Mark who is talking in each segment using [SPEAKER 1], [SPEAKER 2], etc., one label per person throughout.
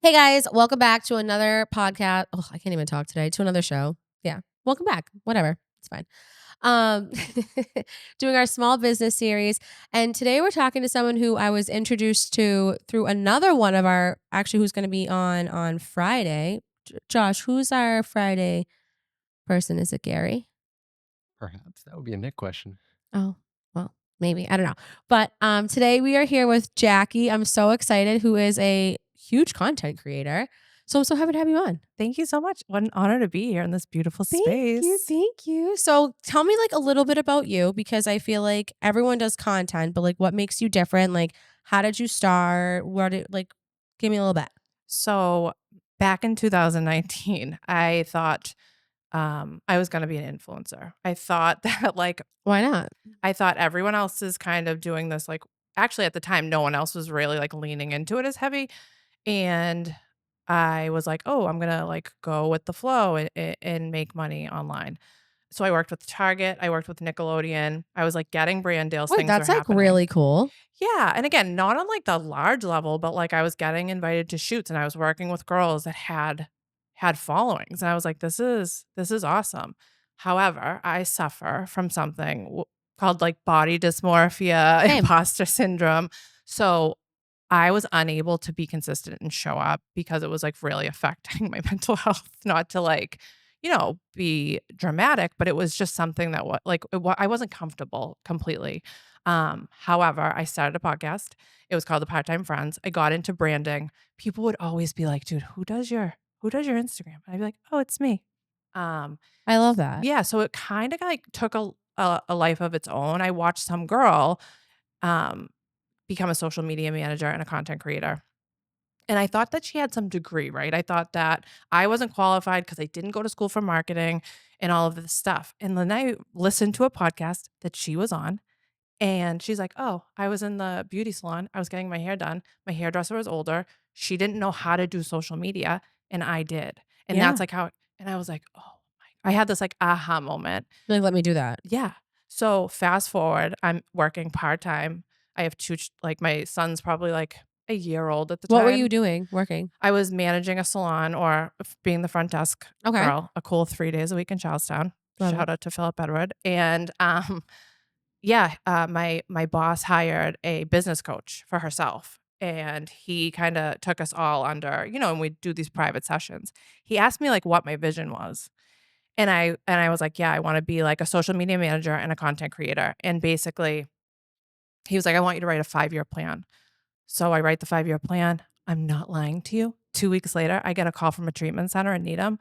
[SPEAKER 1] Hey guys, welcome back to another podcast. Oh, I can't even talk today. To another show. Yeah. Welcome back. Whatever. It's fine. Um doing our small business series. And today we're talking to someone who I was introduced to through another one of our actually who's going to be on Friday. Josh, who's our Friday person? Is it Gary?
[SPEAKER 2] Perhaps that would be a Nick question.
[SPEAKER 1] Oh, well, maybe. I don't know. But today we are here with Jackie. I'm so excited, who is a huge content creator. So I'm so happy to have you on.
[SPEAKER 3] Thank you so much. What an honor to be here in this beautiful
[SPEAKER 1] Thank you.
[SPEAKER 3] space.
[SPEAKER 1] Thank you. So tell me like a little bit about you because I feel like everyone does content, but like what makes you different? Like how did you start? Where did like give me a little bit.
[SPEAKER 3] So, back in 2019, I thought I was going to be an influencer. I thought that,
[SPEAKER 1] Why not?
[SPEAKER 3] I thought everyone else is kind of doing this. Actually, at the time, no one else was really leaning into it as heavy. And I was like, oh, I'm going to go with the flow and make money online. So I worked with Target, I worked with Nickelodeon. I was getting brand deals,
[SPEAKER 1] Wait,
[SPEAKER 3] things were
[SPEAKER 1] that's like
[SPEAKER 3] happening.
[SPEAKER 1] really cool.
[SPEAKER 3] Yeah, and again, not on the large level, but I was getting invited to shoots and I was working with girls that had followings and I was like, this is awesome. However, I suffer from something called body dysmorphia,
[SPEAKER 1] Same.
[SPEAKER 3] imposter syndrome. So I was unable to be consistent and show up because it was really affecting my mental health. Not to be dramatic, but it was just something that I wasn't comfortable completely. However, I started a podcast. It was called The Part-Time Friends. I got into branding. People would always be like, "Dude, who does your Instagram?" And I'd be like, "Oh, it's me." Um,
[SPEAKER 1] I love that.
[SPEAKER 3] yeah, so it kind of took a life of its own. I watched some girl um, become a social media manager and a content creator. And I thought that she had some degree, right? I thought that I wasn't qualified because I didn't go to school for marketing and all of this stuff. And then I listened to a podcast that she was on and she's like, "Oh, I was in the beauty salon. I was getting my hair done. My hairdresser was older. She didn't know how to do social media, and I did." And
[SPEAKER 1] Yeah.
[SPEAKER 3] that's how and I was like, "Oh my." I had this aha moment.
[SPEAKER 1] Like let me do that.
[SPEAKER 3] Yeah. So fast forward, I'm working part-time. I have two my son's probably a year old at the
[SPEAKER 1] What were you
[SPEAKER 3] time.
[SPEAKER 1] doing working?
[SPEAKER 3] I was managing a salon or being the front desk
[SPEAKER 1] Okay.
[SPEAKER 3] girl, a cool 3 days a week in Charlestown.
[SPEAKER 1] Love it.
[SPEAKER 3] Shout out to Philip Edward. And yeah, my boss hired a business coach for herself, and he kinda took us all under, and we do these private sessions. He asked me, what my vision was, and I was like, "Yeah, I wanna be, a social media manager and a content creator," and basically, he was like, "I want you to write a 5-year plan." So I write the 5-year plan. I'm not lying to you. 2 weeks later, I get a call from a treatment center in Needham,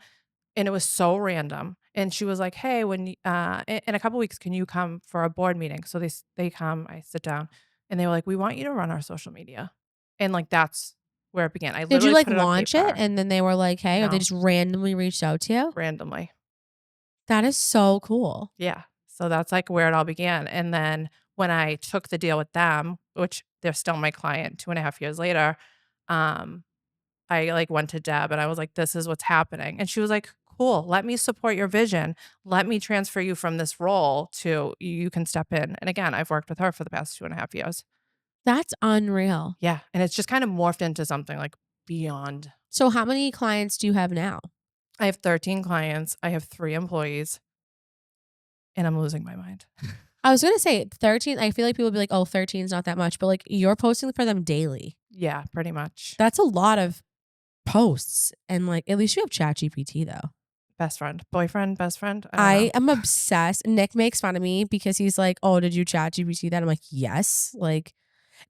[SPEAKER 3] and it was so random. And she was like, "Hey, in a couple weeks, can you come for a board meeting?" So they come, I sit down, and they were like, "We want you to run our social media." And that's where it began. I
[SPEAKER 1] Did you
[SPEAKER 3] literally
[SPEAKER 1] like
[SPEAKER 3] put it on
[SPEAKER 1] launch it
[SPEAKER 3] paper
[SPEAKER 1] and then they were like, hey, or they
[SPEAKER 3] No,
[SPEAKER 1] just randomly reached out to you?
[SPEAKER 3] randomly.
[SPEAKER 1] That is so cool.
[SPEAKER 3] Yeah. So that's where it all began. And then when I took the deal with them, which they're still my client 2.5 years later, um, I went to Deb and I was like, "This is what's happening." And she was like, "Cool, let me support your vision. Let me transfer you from this role to you can step in." And again, I've worked with her for the past 2.5 years.
[SPEAKER 1] That's unreal.
[SPEAKER 3] Yeah. And it's just kind of morphed into something beyond.
[SPEAKER 1] So how many clients do you have now?
[SPEAKER 3] I have 13 clients. I have 3 employees and I'm losing my mind.
[SPEAKER 1] I was gonna say 13. I feel like people would be like, oh, 13 is not that much, but like you're posting for them daily.
[SPEAKER 3] Yeah, pretty much.
[SPEAKER 1] That's a lot of posts. And like at least you have ChatGPT though.
[SPEAKER 3] Best friend, boyfriend, best friend. I don't
[SPEAKER 1] I
[SPEAKER 3] know.
[SPEAKER 1] am obsessed. Nick makes fun of me because he's like, oh, did you ChatGPT that? I'm like, yes. Like,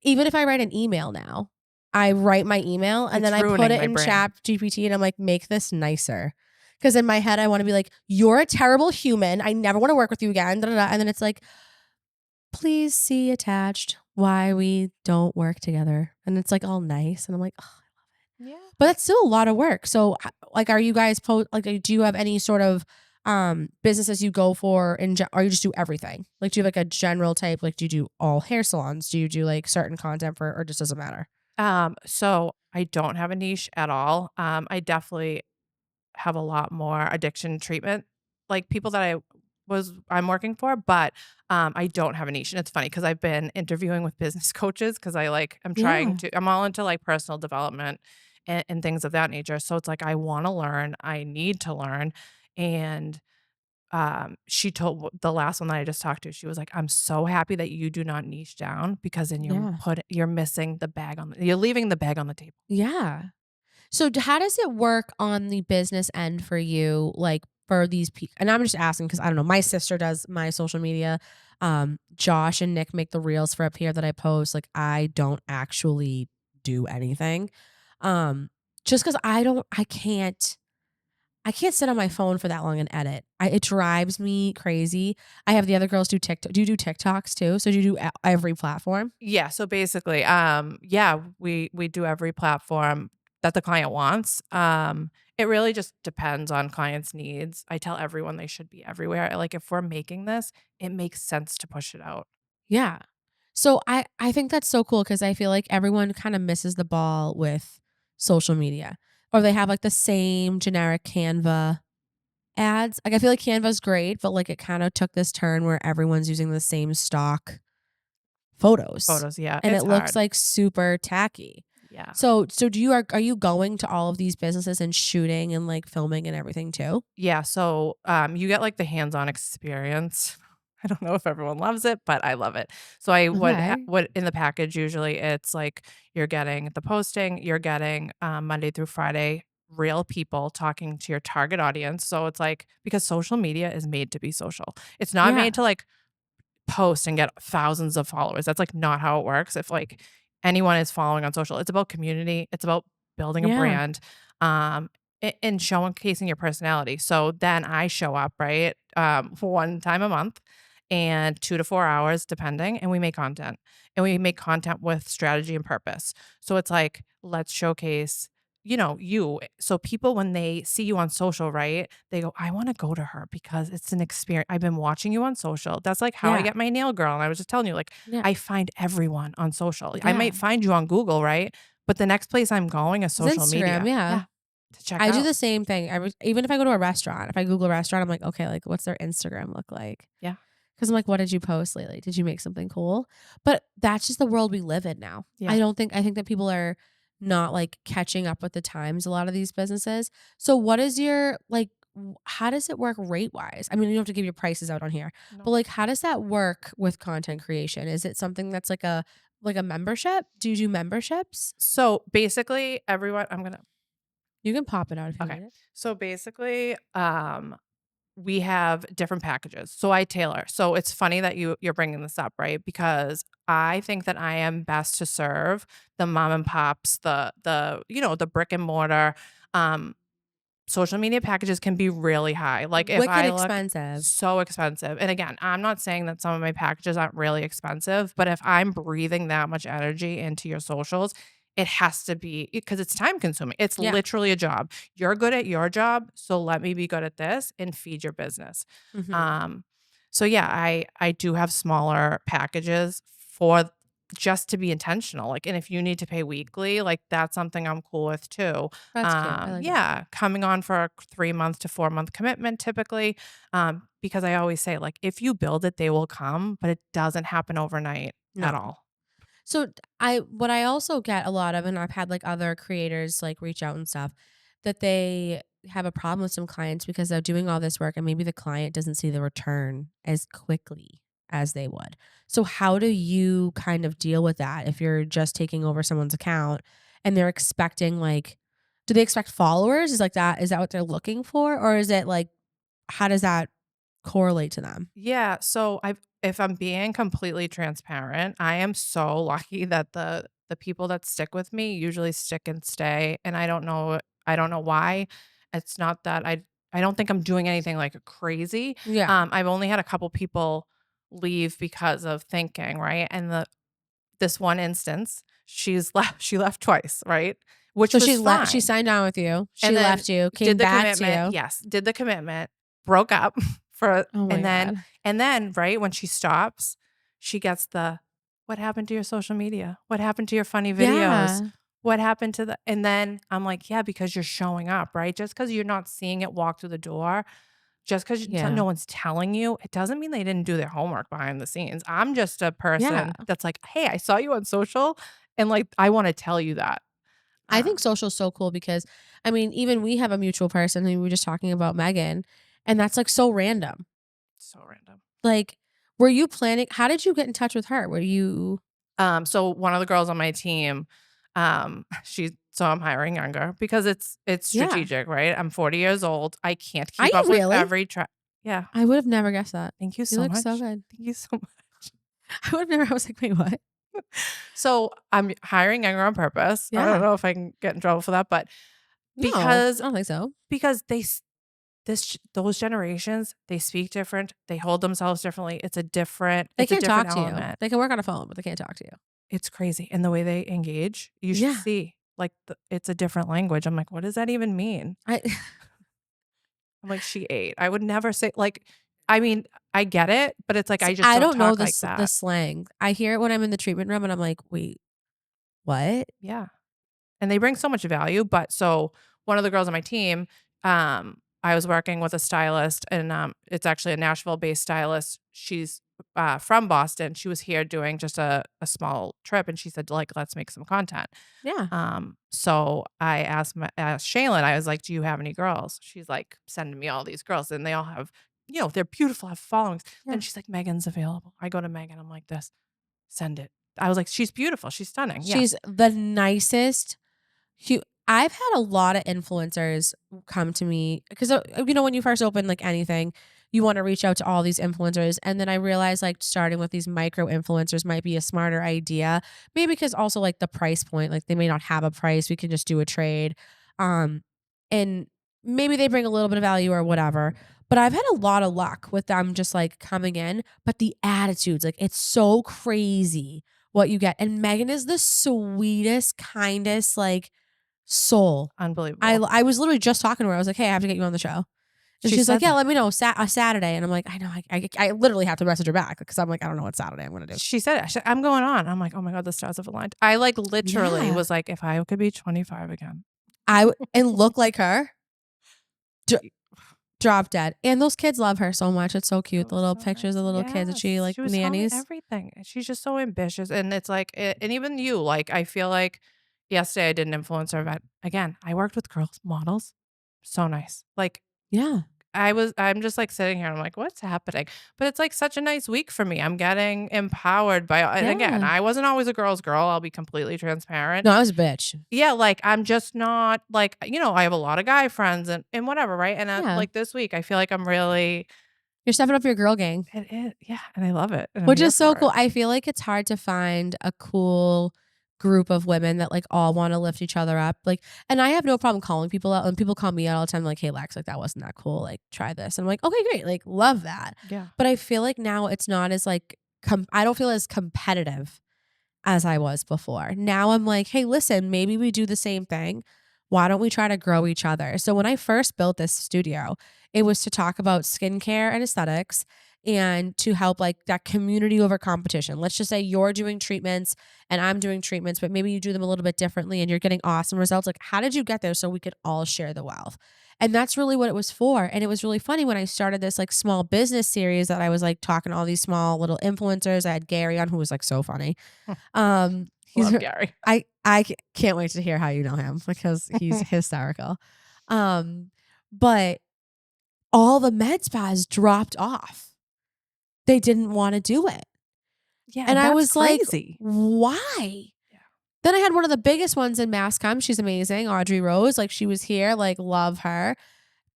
[SPEAKER 1] even if I write an email now, I write my email and
[SPEAKER 3] It's
[SPEAKER 1] then I put
[SPEAKER 3] ruining
[SPEAKER 1] it
[SPEAKER 3] my
[SPEAKER 1] in
[SPEAKER 3] brain.
[SPEAKER 1] ChatGPT and I'm like, make this nicer. Because in my head, I want to be like, you're a terrible human. I never want to work with you again. Da, da, da. And then it's like, please see attached why we don't work together. And it's like all nice. And I'm like, oh,
[SPEAKER 3] Yeah.
[SPEAKER 1] but that's still a lot of work. So like, are you guys do you have any sort of businesses you go for or you just do everything? Like, do you have like a general type? Like, do you do all hair salons? Do you do like certain content for, or just doesn't matter?
[SPEAKER 3] So I don't have a niche at all. I definitely have a lot more addiction treatment, people that I'm working for, but I don't have a niche. And it's funny because I've been interviewing with business coaches because I'm
[SPEAKER 1] Yeah.
[SPEAKER 3] I'm all into personal development and things of that nature. So it's like I want to learn, I need to learn. And she told the last one that I just talked to, she was like, "I'm so happy that you do not niche down because then
[SPEAKER 1] Yeah.
[SPEAKER 3] you're missing the bag on you're leaving the bag on the table."
[SPEAKER 1] Yeah. So how does it work on the business end for you, like for these people? And I'm just asking because I don't know. My sister does my social media. Josh and Nick make the reels for up here that I post. Like I don't actually do anything. Um, just because I can't sit on my phone for that long and edit. It drives me crazy. I have the other girls do TikTok. Do you do TikToks too? So do you do every platform?
[SPEAKER 3] Yeah, so basically, yeah, we do every platform that the client wants. It really just depends on clients' needs. I tell everyone they should be everywhere. Like if we're making this, it makes sense to push it out.
[SPEAKER 1] Yeah. So I think that's so cool because I feel like everyone kind of misses the ball with social media, or they have like the same generic Canva ads. Like I feel like Canva's great, but like it kind of took this turn where everyone's using the same stock photos,
[SPEAKER 3] Photos, yeah,
[SPEAKER 1] and
[SPEAKER 3] it's
[SPEAKER 1] it looks
[SPEAKER 3] hard.
[SPEAKER 1] like super tacky.
[SPEAKER 3] Yeah.
[SPEAKER 1] So do you are you going to all of these businesses and shooting and like filming and everything too?
[SPEAKER 3] Yeah, so, you get, like, the hands-on experience. I don't know if everyone loves it, but I love it. So I
[SPEAKER 1] Okay.
[SPEAKER 3] would in the package, usually, it's, like, you're getting the posting, you're getting, Monday through Friday, real people talking to your target audience. So it's, like because social media is made to be social. It's not
[SPEAKER 1] Yeah.
[SPEAKER 3] made to, like, post and get thousands of followers. That's, like, not how it works. If, like, anyone is following on social, it's about community, it's about building a
[SPEAKER 1] Yeah.
[SPEAKER 3] brand, and showcasing your personality. So then I show up, right, 1 time a month and 2 to 4 hours depending, and we make content. And we make content with strategy and purpose. So it's like, let's showcase, you. So people when they see you on social, right, they go, "I wanna go to her because it's an experience. I've been watching you on social." That's like how I
[SPEAKER 1] Yeah.
[SPEAKER 3] get my nail girl, and I was just telling you, like,
[SPEAKER 1] Yeah.
[SPEAKER 3] I find everyone on social. I
[SPEAKER 1] Yeah.
[SPEAKER 3] might find you on Google, right? But the next place I'm going is
[SPEAKER 1] It's
[SPEAKER 3] social
[SPEAKER 1] Instagram.
[SPEAKER 3] media.
[SPEAKER 1] Yeah.
[SPEAKER 3] Yeah, to check
[SPEAKER 1] I do
[SPEAKER 3] out.
[SPEAKER 1] the same thing. Even if I go to a restaurant, if I Google a restaurant, I'm like, okay, like what's their Instagram look like?
[SPEAKER 3] Yeah,
[SPEAKER 1] Because I'm like, what did you post lately? Did you make something cool? But that's just the world we live in now.
[SPEAKER 3] yeah.
[SPEAKER 1] I think that people are not like catching up with the times, a lot of these businesses. So what is your like how does it work rate wise? I mean, you don't have to give your prices out on here, but
[SPEAKER 3] No.
[SPEAKER 1] like how does that work with content creation? Is it something that's like a membership? Do you do memberships?
[SPEAKER 3] So, basically, everyone I'm gonna
[SPEAKER 1] You can pop it out if you
[SPEAKER 3] okay.
[SPEAKER 1] need it.
[SPEAKER 3] So, basically, we have different packages. So I tailor. So it's funny that you're bringing this up, right? Because I think that I am best to serve the mom and pops, the brick and mortar. Um, Social media packages can be really high. Like if
[SPEAKER 1] Wicked
[SPEAKER 3] I look
[SPEAKER 1] expensive.
[SPEAKER 3] so expensive. And again, I'm not saying that some of my packages aren't really expensive, but if I'm breathing that much energy into your socials, it has to be because it's time consuming. It's
[SPEAKER 1] Yeah.
[SPEAKER 3] literally a job. You're good at your job, so let me be good at this and feed your business.
[SPEAKER 1] Mhm.
[SPEAKER 3] Um so yeah, I do have smaller packages for just to be intentional. Like and if you need to pay weekly, like that's something I'm cool with too.
[SPEAKER 1] That's cute. I like that.
[SPEAKER 3] Yeah, coming on for a 3 month to 4 month commitment typically. Because I always say, like, if you build it, they will come, but it doesn't happen overnight at
[SPEAKER 1] No.
[SPEAKER 3] all.
[SPEAKER 1] So what I also get a lot of, and I've had like other creators like reach out and stuff, that they have a problem with some clients because they're doing all this work and maybe the client doesn't see the return as quickly as they would. So how do you kind of deal with that if you're just taking over someone's account and they're expecting like, do they expect followers? Is that what they're looking for? Or is it like, how does that correlate to them?
[SPEAKER 3] Yeah, so if I'm being completely transparent, I am so lucky that the people that stick with me usually stick and stay, and I don't know why. It's not that I don't think I'm doing anything like crazy.
[SPEAKER 1] Yeah.
[SPEAKER 3] I've only had a couple people leave because of thinking, right? And this one instance, she left twice, right? Which
[SPEAKER 1] So
[SPEAKER 3] was
[SPEAKER 1] she
[SPEAKER 3] fine.
[SPEAKER 1] signed on with you.
[SPEAKER 3] And
[SPEAKER 1] She
[SPEAKER 3] then
[SPEAKER 1] left you,
[SPEAKER 3] did
[SPEAKER 1] came
[SPEAKER 3] the
[SPEAKER 1] back to
[SPEAKER 3] commitment.
[SPEAKER 1] you.
[SPEAKER 3] Yes, did the commitment, broke up for
[SPEAKER 1] Oh my god.
[SPEAKER 3] and then, right, when she stops, she gets the, "What happened to your social media? What happened to your funny videos?
[SPEAKER 1] Yeah.
[SPEAKER 3] What happened to the" and then I'm like, "Yeah, because you're showing up, right? Just because 'cause you're not seeing it walk through the door, just 'cause
[SPEAKER 1] Yeah.
[SPEAKER 3] no one's telling you, it doesn't mean they didn't do their homework behind the scenes." I'm just a
[SPEAKER 1] Yeah.
[SPEAKER 3] person that's like, "Hey, I saw you on social, and, like, I wanna tell you that."
[SPEAKER 1] I think social's so cool because, I mean, even we have a mutual person, and we were just talking about Megan, and that's, like, so random.
[SPEAKER 3] So random.
[SPEAKER 1] Like, were you planning how did you get in touch with her? Were you
[SPEAKER 3] So one of the girls on my team, so I'm hiring younger because it's
[SPEAKER 1] Yeah.
[SPEAKER 3] strategic, right? I'm 40 years old. I can't
[SPEAKER 1] Are
[SPEAKER 3] keep
[SPEAKER 1] you
[SPEAKER 3] up with
[SPEAKER 1] really?
[SPEAKER 3] every Yeah.
[SPEAKER 1] I would have never guessed that.
[SPEAKER 3] Thank you
[SPEAKER 1] You
[SPEAKER 3] so
[SPEAKER 1] look so
[SPEAKER 3] much.
[SPEAKER 1] good.
[SPEAKER 3] Thank you so much.
[SPEAKER 1] I would have never I was like, "Wait, what?"
[SPEAKER 3] So I'm hiring younger on purpose. I don't
[SPEAKER 1] Yeah.
[SPEAKER 3] know if I can get in trouble for that, but
[SPEAKER 1] No,
[SPEAKER 3] because
[SPEAKER 1] I don't think so.
[SPEAKER 3] because those generations, they speak different, they hold themselves differently.
[SPEAKER 1] They
[SPEAKER 3] It's a
[SPEAKER 1] can't
[SPEAKER 3] different
[SPEAKER 1] talk to you.
[SPEAKER 3] element.
[SPEAKER 1] They can work on a phone, but they can't talk to you.
[SPEAKER 3] It's crazy. And the way they engage, you should
[SPEAKER 1] Yeah.
[SPEAKER 3] see. Like it's a different language. I'm like, what does that even mean?
[SPEAKER 1] I
[SPEAKER 3] I'm like, she ate. I would never say like, I mean, I get it, but it's like
[SPEAKER 1] see,
[SPEAKER 3] I just
[SPEAKER 1] I
[SPEAKER 3] don't
[SPEAKER 1] don't know
[SPEAKER 3] talk like
[SPEAKER 1] the
[SPEAKER 3] that.
[SPEAKER 1] slang. I hear it when I'm in the treatment room, and I'm like, "Wait, what?"
[SPEAKER 3] Yeah. And they bring so much value. But so one of the girls on my team, I was working with a stylist, and it's actually a Nashville-based stylist. She's from Boston. She was here doing just a small trip, and she said, like, let's make some content.
[SPEAKER 1] Yeah.
[SPEAKER 3] So I asked Shaylin, I was like, do you have any girls? She's like sending me all these girls, and they all have, they're beautiful, have followings. Then
[SPEAKER 1] Yeah.
[SPEAKER 3] she's like, Megan's available. I go to Megan. I'm like, send it. I was like, she's beautiful. She's stunning.
[SPEAKER 1] She's
[SPEAKER 3] Yes.
[SPEAKER 1] the nicest I've had a lot of influencers come to me because when you first open like anything, you want to reach out to all these influencers, and then I realized like starting with these micro influencers might be a smarter idea. Maybe because also like the price point, like they may not have a price, we can just do a trade, and maybe they bring a little bit of value or whatever. But I've had a lot of luck with them just like coming in, but the attitudes, like it's so crazy what you get. And Megan is the sweetest, kindest, like soul.
[SPEAKER 3] Unbelievable.
[SPEAKER 1] I was literally just talking to her. I was like, "Hey, I have to get you on the show." And
[SPEAKER 3] She
[SPEAKER 1] she's like,
[SPEAKER 3] said
[SPEAKER 1] "Yeah,
[SPEAKER 3] that.
[SPEAKER 1] let me know a Saturday." And I'm like, "I know. I literally have to message her back because I'm like, I don't know what Saturday I'm gonna do."
[SPEAKER 3] She said it. I'm going on. I'm like, oh my God, the stars have aligned. I like literally
[SPEAKER 1] Yeah,
[SPEAKER 3] was like, if I could be 25 again.
[SPEAKER 1] and look like her, drop dead. And those kids love her so much. It's so cute.
[SPEAKER 3] It
[SPEAKER 1] The
[SPEAKER 3] was
[SPEAKER 1] little
[SPEAKER 3] so
[SPEAKER 1] pictures of
[SPEAKER 3] nice.
[SPEAKER 1] the little kids that she
[SPEAKER 3] Yes.
[SPEAKER 1] like
[SPEAKER 3] She was telling me
[SPEAKER 1] nannies.
[SPEAKER 3] everything. And she's just so ambitious. And it's like, and even you, like, I feel like yesterday I did an influencer event. Again, I worked with girls, models. So nice. Like,
[SPEAKER 1] Yeah,
[SPEAKER 3] I'm just like sitting here. I'm like, what's happening? But it's like such a nice week for me. I'm getting empowered and again,
[SPEAKER 1] yeah.
[SPEAKER 3] I wasn't always a girl's girl. I'll be completely transparent.
[SPEAKER 1] No, I was a bitch.
[SPEAKER 3] Yeah, like, I'm just not like, I have a lot of guy friends and whatever, right? And,
[SPEAKER 1] Yeah,
[SPEAKER 3] like, this week, I feel like I'm really
[SPEAKER 1] you're stepping up your girl gang.
[SPEAKER 3] yeah, and I love it, and I'm
[SPEAKER 1] Which
[SPEAKER 3] here
[SPEAKER 1] is so
[SPEAKER 3] for
[SPEAKER 1] cool.
[SPEAKER 3] it.
[SPEAKER 1] I feel like it's hard to find a cool group of women that like all want to lift each other up. Like, and I have no problem calling people out. And people call me out all the time, like, "Hey, Lex, like that wasn't that cool. Like, try this." And I'm like, "Okay, great. Like, love that."
[SPEAKER 3] Yeah.
[SPEAKER 1] But I feel like now it's not as like I don't feel as competitive as I was before. Now I'm like, "Hey, listen, maybe we do the same thing. Why don't we try to grow each other?" So when I first built this studio, it was to talk about skincare and aesthetics and to help like that community over competition. Let's just say you're doing treatments and I'm doing treatments, but maybe you do them a little bit differently and you're getting awesome results. Like, how did you get there so we could all share the wealth? And that's really what it was for. And it was really funny when I started this like small business series that I was like talking to all these small little influencers. I had Gary on, who was like so funny. He's
[SPEAKER 3] Love Gary.
[SPEAKER 1] can't wait to hear how you know him because he's hysterical. But all the med spas dropped off. They didn't want to do it.
[SPEAKER 3] Yeah,
[SPEAKER 1] And
[SPEAKER 3] and
[SPEAKER 1] I
[SPEAKER 3] that's
[SPEAKER 1] was like,
[SPEAKER 3] crazy.
[SPEAKER 1] why?
[SPEAKER 3] Yeah.
[SPEAKER 1] Then I had one of the biggest ones in Masscom. She's amazing. Audrey Rose. Like she was here, like love her.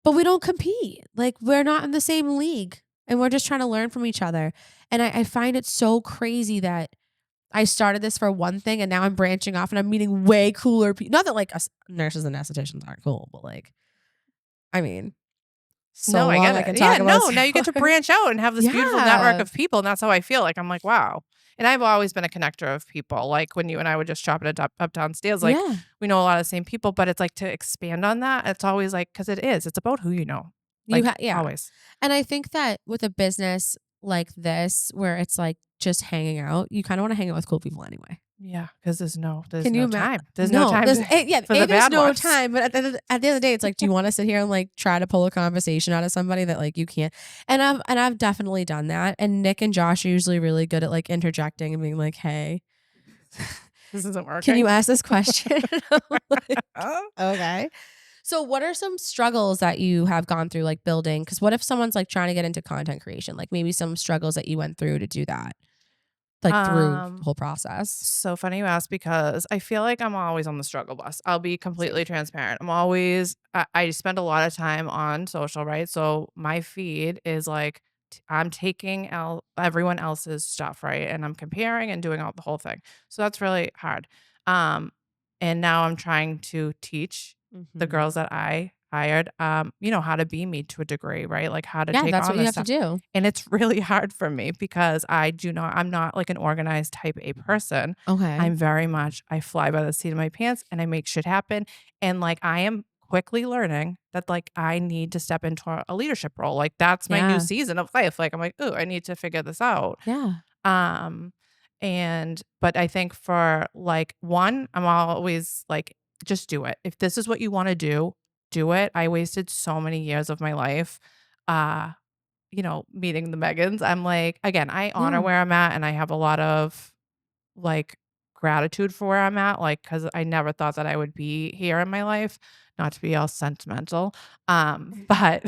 [SPEAKER 1] But we don't compete. Like we're not in the same league. And we're just trying to learn from each other. And I find it so crazy that I started this for one thing and now I'm branching off and I'm meeting way cooler people. Not that like us nurses and estheticians aren't cool, but like, I mean, so
[SPEAKER 3] No, I
[SPEAKER 1] long
[SPEAKER 3] get
[SPEAKER 1] I
[SPEAKER 3] it.
[SPEAKER 1] can
[SPEAKER 3] Yeah,
[SPEAKER 1] talk about
[SPEAKER 3] no, now you get to
[SPEAKER 1] steroids.
[SPEAKER 3] branch out and have this beautiful network
[SPEAKER 1] Yeah.
[SPEAKER 3] of people, and that's how I feel, like, I'm like, "Wow." And I've always been a connector of people, like, when you and I would just shop at Uptown Steels, like,
[SPEAKER 1] Yeah.
[SPEAKER 3] we know a lot of the same people, but it's, like, to expand on that, it's always, like, because it's about who you know, like,
[SPEAKER 1] Yeah.
[SPEAKER 3] always.
[SPEAKER 1] And I think that with a business like this, where it's like just hanging out, you kind of want to hang out with cool people anyway.
[SPEAKER 3] Yeah, because there's
[SPEAKER 1] Can you
[SPEAKER 3] no
[SPEAKER 1] imagine?
[SPEAKER 3] time. There's no
[SPEAKER 1] No,
[SPEAKER 3] time
[SPEAKER 1] there's
[SPEAKER 3] to
[SPEAKER 1] yeah.
[SPEAKER 3] for the
[SPEAKER 1] There's
[SPEAKER 3] bad
[SPEAKER 1] no
[SPEAKER 3] ones.
[SPEAKER 1] time, but at the end of the day, it's like, do you want to sit here and like try to pull a conversation out of somebody that like you can't? And I've definitely done that. And Nick and Josh are usually really good at like interjecting and being like, "Hey."
[SPEAKER 3] This isn't
[SPEAKER 1] Can you
[SPEAKER 3] working.
[SPEAKER 1] ask this question? I'm like, okay. So what are some struggles that you have gone through like building? Because what if someone's like trying to get into content creation? Like maybe some struggles that you went through to do that, like through the
[SPEAKER 3] Um,
[SPEAKER 1] whole process.
[SPEAKER 3] so funny you ask because I feel like I'm always on the struggle bus. I'll be
[SPEAKER 1] Same.
[SPEAKER 3] completely transparent. I spend a lot of time on social, right? So my feed is like I'm taking everyone else's stuff, right? And I'm comparing and doing all the whole thing. So that's really hard. Um, and now I'm trying to teach the
[SPEAKER 1] Mhm.
[SPEAKER 3] girls that I hired, how to be me to a degree, right? Like how to
[SPEAKER 1] Yeah,
[SPEAKER 3] take
[SPEAKER 1] that's
[SPEAKER 3] on
[SPEAKER 1] what you
[SPEAKER 3] this
[SPEAKER 1] have to
[SPEAKER 3] stuff.
[SPEAKER 1] do.
[SPEAKER 3] And it's really hard for me because I'm not like an organized type A person.
[SPEAKER 1] Okay.
[SPEAKER 3] I fly by the seat of my pants and I make shit happen. And like, I am quickly learning that like I need to step into a leadership role. Like, that's my new
[SPEAKER 1] Yeah.
[SPEAKER 3] season of life. Like, I'm like, oh, I need to figure this out.
[SPEAKER 1] Yeah.
[SPEAKER 3] Um, but I think for like one, I'm always like, just do it. If this is what you want to do it. I wasted so many years of my life. Uh, meeting the Megans, I'm like, again, I honor
[SPEAKER 1] Yeah.
[SPEAKER 3] where I'm at and I have a lot of like gratitude for where I'm at, like, cause I never thought that I would be here in my life, not to be all sentimental. But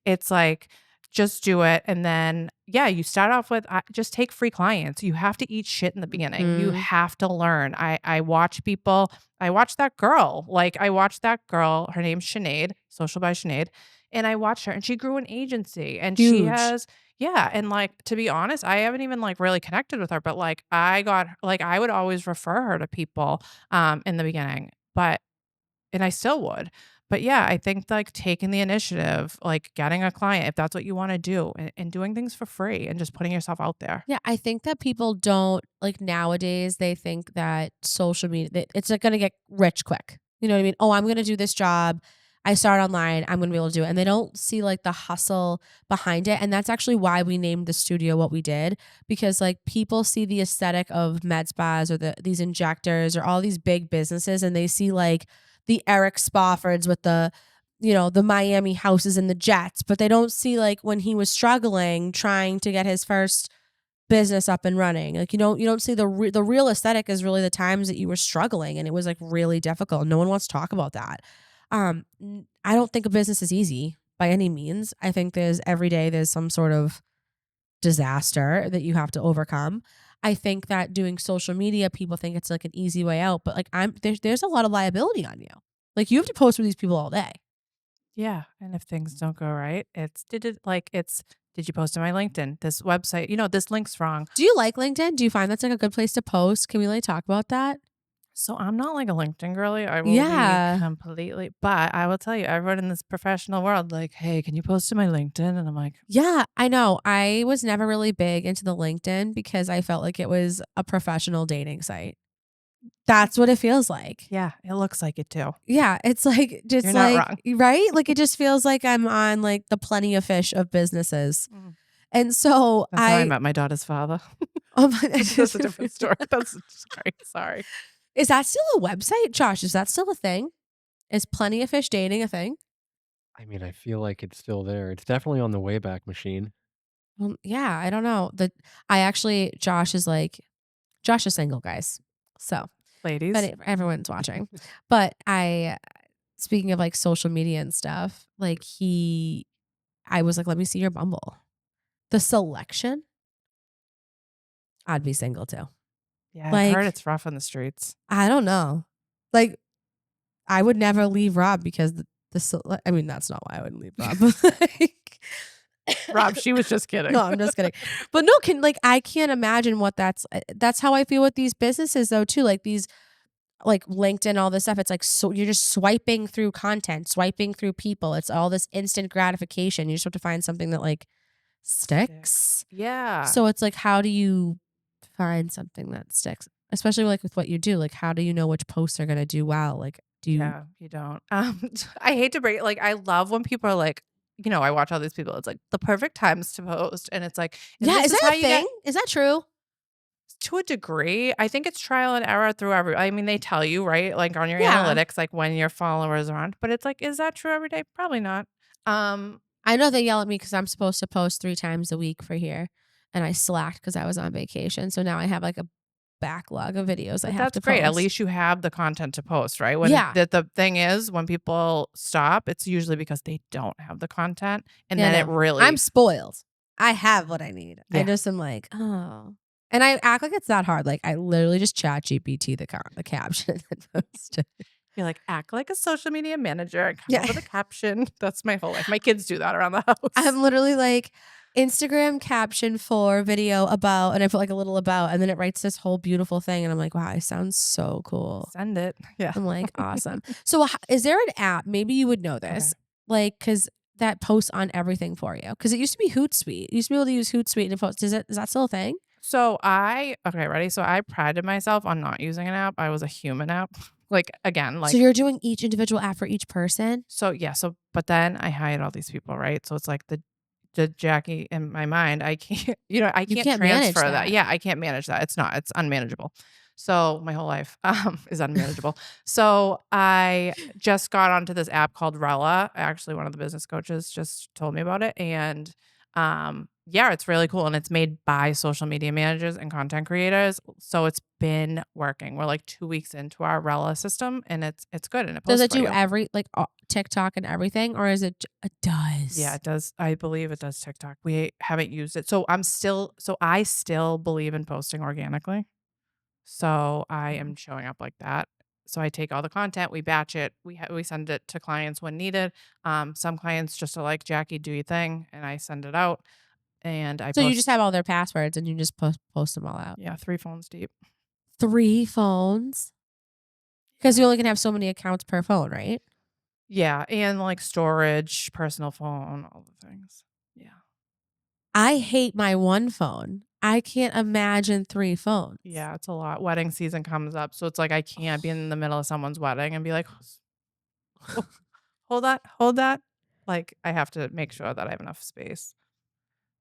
[SPEAKER 3] it's like, just do it. And then, yeah, you start off with just take free clients. You have to eat shit in the beginning. You
[SPEAKER 1] Mhm.
[SPEAKER 3] have to learn. I watch people. I watch that girl. Like, I watched that girl. Her name's Sinead, Social by Sinead. And I watched her and she grew an agency and she
[SPEAKER 1] Huge.
[SPEAKER 3] has, yeah. And like, to be honest, I haven't even like really connected with her, but like, I would always refer her to people in the beginning. And I still would. But yeah, I think like taking the initiative, like getting a client, if that's what you want to do, and doing things for free and just putting yourself out there.
[SPEAKER 1] Yeah, I think that people don't like nowadays, they think that social media, that it's like gonna get rich quick. You know what I mean? Oh, I'm gonna do this job. I start online, I'm gonna be able to do it. And they don't see like the hustle behind it. And that's actually why we named the studio what we did. Because like people see the aesthetic of med spas or these injectors or all these big businesses and they see like the Eric Spoffords with the Miami houses and the jets, but they don't see like when he was struggling trying to get his first business up and running. Like you don't see the real aesthetic is really the times that you were struggling and it was like really difficult. No one wants to talk about that. I don't think a business is easy by any means. I think there's every day there's some sort of disaster that you have to overcome. I think that doing social media, people think it's like an easy way out, but like there's a lot of liability on you. Like you have to post with these people all day.
[SPEAKER 3] Yeah. And if things don't go right, did you post to my LinkedIn? This website, this link's wrong.
[SPEAKER 1] Do you like LinkedIn? Do you find that's like a good place to post? Can we like talk about that?
[SPEAKER 3] So I'm not like a LinkedIn girly. I will be
[SPEAKER 1] Yeah.
[SPEAKER 3] completely, but I will tell you, everyone in this professional world, like, hey, can you post to my LinkedIn? And I'm like,
[SPEAKER 1] Yeah, I know. I was never really big into the LinkedIn because I felt like it was a professional dating site. That's what it feels like.
[SPEAKER 3] yeah, it looks like it too.
[SPEAKER 1] Yeah, it's like
[SPEAKER 3] You're
[SPEAKER 1] just
[SPEAKER 3] not
[SPEAKER 1] like
[SPEAKER 3] wrong.
[SPEAKER 1] right? Like it just feels like I'm on like the plenty of fish of businesses.
[SPEAKER 3] Mhm.
[SPEAKER 1] And so
[SPEAKER 3] That's how I
[SPEAKER 1] I
[SPEAKER 3] met my daughter's father.
[SPEAKER 1] oh my
[SPEAKER 3] That's a different story. That's sorry. Sorry.
[SPEAKER 1] Is that still a website? Josh, is that still a thing? Is plenty of fish dating a thing?
[SPEAKER 2] I mean, I feel like it's still there. It's definitely on the Wayback Machine.
[SPEAKER 1] Yeah, I don't know. Josh is single, guys. So
[SPEAKER 3] Ladies.
[SPEAKER 1] but everyone's watching. But speaking of like social media and stuff, I was like, let me see your Bumble. The selection, I'd be single too.
[SPEAKER 3] Yeah, I've heard
[SPEAKER 1] Like,
[SPEAKER 3] it's rough on the streets.
[SPEAKER 1] I don't know. Like, I would never leave Rob because I mean, that's not why I wouldn't leave Rob. But like,
[SPEAKER 3] Rob, she was just
[SPEAKER 1] no,
[SPEAKER 3] kidding.
[SPEAKER 1] I'm just kidding. But no, I can't imagine what that's how I feel with these businesses though, too. Like these like LinkedIn, all this stuff. It's like so you're just swiping through content, swiping through people. It's all this instant gratification. You just have to find something that like
[SPEAKER 3] Sticks.
[SPEAKER 1] sticks.
[SPEAKER 3] Yeah.
[SPEAKER 1] So it's like, how do you find something that sticks? Especially like with what you do. Like, how do you know which posts are gonna do well? Like, do you
[SPEAKER 3] Yeah, you don't. I hate to break it. Like, I love when people are like, I watch all these people. It's like the perfect times to post. And it's like, and
[SPEAKER 1] Yeah,
[SPEAKER 3] this
[SPEAKER 1] is
[SPEAKER 3] is
[SPEAKER 1] that
[SPEAKER 3] how
[SPEAKER 1] a
[SPEAKER 3] you get
[SPEAKER 1] thing? Is that true?
[SPEAKER 3] to a degree. I think it's trial and error through I mean, they tell you, right? Like on your
[SPEAKER 1] Yeah.
[SPEAKER 3] analytics, like when your followers are on. But it's like, is that true every day? Probably not. Um,
[SPEAKER 1] I know they yell at me because I'm supposed to post 3 times a week for here. And I slacked because I was on vacation. So now I have like backlog of videos I
[SPEAKER 3] But
[SPEAKER 1] have
[SPEAKER 3] that's
[SPEAKER 1] to
[SPEAKER 3] great. At
[SPEAKER 1] post.
[SPEAKER 3] least you have the content to post, right? When
[SPEAKER 1] Yeah.
[SPEAKER 3] the thing is, when people stop, it's usually because they don't have the content, and
[SPEAKER 1] Yeah,
[SPEAKER 3] then it
[SPEAKER 1] no.
[SPEAKER 3] really
[SPEAKER 1] I'm spoiled. I have what I need. I
[SPEAKER 3] Yeah.
[SPEAKER 1] just am like, oh. And I act like it's that hard. Like I literally just chat GPT the caption and then post it.
[SPEAKER 3] You're like, act like a social media manager and come
[SPEAKER 1] Yeah.
[SPEAKER 3] up with a caption. That's my whole life. My kids do that around the house.
[SPEAKER 1] I'm literally like Instagram caption for video about, and I put like a little about, and then it writes this whole beautiful thing. And I'm like, wow, I sound so cool.
[SPEAKER 3] Send it. Yeah.
[SPEAKER 1] I'm like, awesome. So is there an app? Maybe you would know this, like, cause that posts on everything for you. Cause it used to be Hootsuite. You used to be able to use Hootsuite to post. Is that still a thing?
[SPEAKER 3] So okay, ready? So I prided myself on not using an app. I was a human app. Like again, like
[SPEAKER 1] So you're doing each individual app for each person?
[SPEAKER 3] so yeah, but then I hired all these people, right? So it's like the Jackie in my mind, I can't, I
[SPEAKER 1] You
[SPEAKER 3] can't
[SPEAKER 1] can't manage
[SPEAKER 3] transfer that.
[SPEAKER 1] that.
[SPEAKER 3] Yeah, I can't manage that. It's unmanageable. So my whole life is unmanageable. So I just got onto this app called Rella. Actually, one of the business coaches just told me about it. And yeah, it's really cool. And it's made by social media managers and content creators. So it's been working. We're like 2 weeks into our Rella system and it's good and it
[SPEAKER 1] Does
[SPEAKER 3] posts
[SPEAKER 1] it
[SPEAKER 3] for
[SPEAKER 1] do
[SPEAKER 3] you.
[SPEAKER 1] every like TikTok and everything, or is it? It does.
[SPEAKER 3] Yeah, it does. I believe it does TikTok. We haven't used it. So I still believe in posting organically. So I
[SPEAKER 1] Mhm.
[SPEAKER 3] am showing up like that. So I take all the content, we batch it, we send it to clients when needed. Some clients just are like, Jackie, do your thing, and I send it out, and I
[SPEAKER 1] So you just
[SPEAKER 3] post.
[SPEAKER 1] have all their passwords and you just post them all out.
[SPEAKER 3] Yeah, 3 phones deep.
[SPEAKER 1] 3 phones, because you only can have so many accounts per phone, right?
[SPEAKER 3] Yeah, and like storage, personal phone, all the things. Yeah,
[SPEAKER 1] I hate my one phone. I can't imagine 3 phones.
[SPEAKER 3] yeah, it's a lot. Wedding season comes up, so it's like I can't be in the middle of someone's wedding and be like, hold that. Like I have to make sure that I have enough space.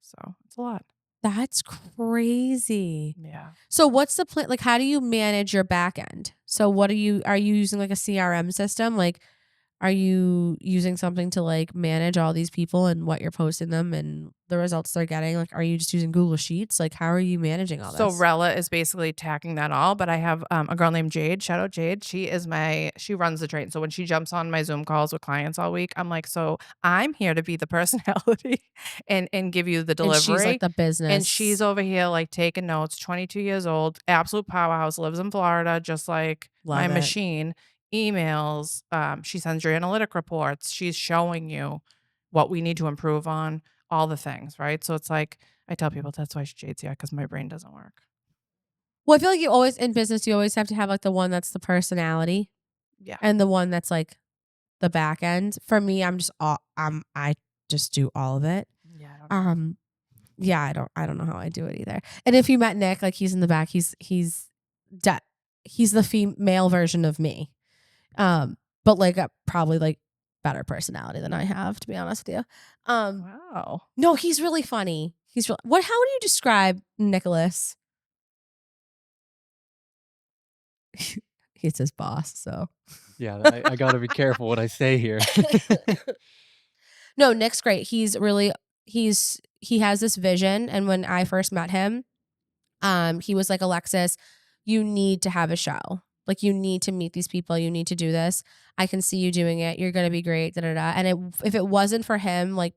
[SPEAKER 3] So it's a lot.
[SPEAKER 1] That's crazy.
[SPEAKER 3] Yeah.
[SPEAKER 1] So what's the plan? Like, how do you manage your back end? So are you using like a CRM system? Like, are you using something to like manage all these people and what you're posting them and the results they're getting? Like, are you just using Google Sheets? Like, how are you managing all
[SPEAKER 3] So
[SPEAKER 1] this?
[SPEAKER 3] Rella is basically tacking that all, but I have a girl named Jade. Shout out Jade. She runs the train. So when she jumps on my Zoom calls with clients all week, I'm like, so I'm here to be the personality and give you the
[SPEAKER 1] And
[SPEAKER 3] delivery.
[SPEAKER 1] she's like the business.
[SPEAKER 3] And she's over here like taking notes. 22 years old, absolute powerhouse, lives in Florida, just like
[SPEAKER 1] Love
[SPEAKER 3] my
[SPEAKER 1] it.
[SPEAKER 3] machine. Emails. She sends your analytic reports. She's showing you what we need to improve on, all the things, right? So it's like I tell people that's why Jade's here because my brain doesn't work.
[SPEAKER 1] Well, I feel like you always in business, you always have to have like the one that's the personality
[SPEAKER 3] Yeah.
[SPEAKER 1] and the one that's like the back end. For me, I just do all of it.
[SPEAKER 3] Yeah. I don't know.
[SPEAKER 1] Yeah, I don't know how I do it either. And if you met Nick, like he's in the back, he's the female version of me. But like probably like better personality than I have, to be honest with you.
[SPEAKER 3] Wow.
[SPEAKER 1] No, he's really funny. How do you describe Nicholas? He's his boss, so.
[SPEAKER 2] Yeah, I gotta be careful what I say here.
[SPEAKER 1] No, Nick's great. He has this vision, and when I first met him, he was like, Alexis, you need to have a show. Like, you need to meet these people. You need to do this. I can see you doing it. You're gonna be great. Da da da. And if it wasn't for him, like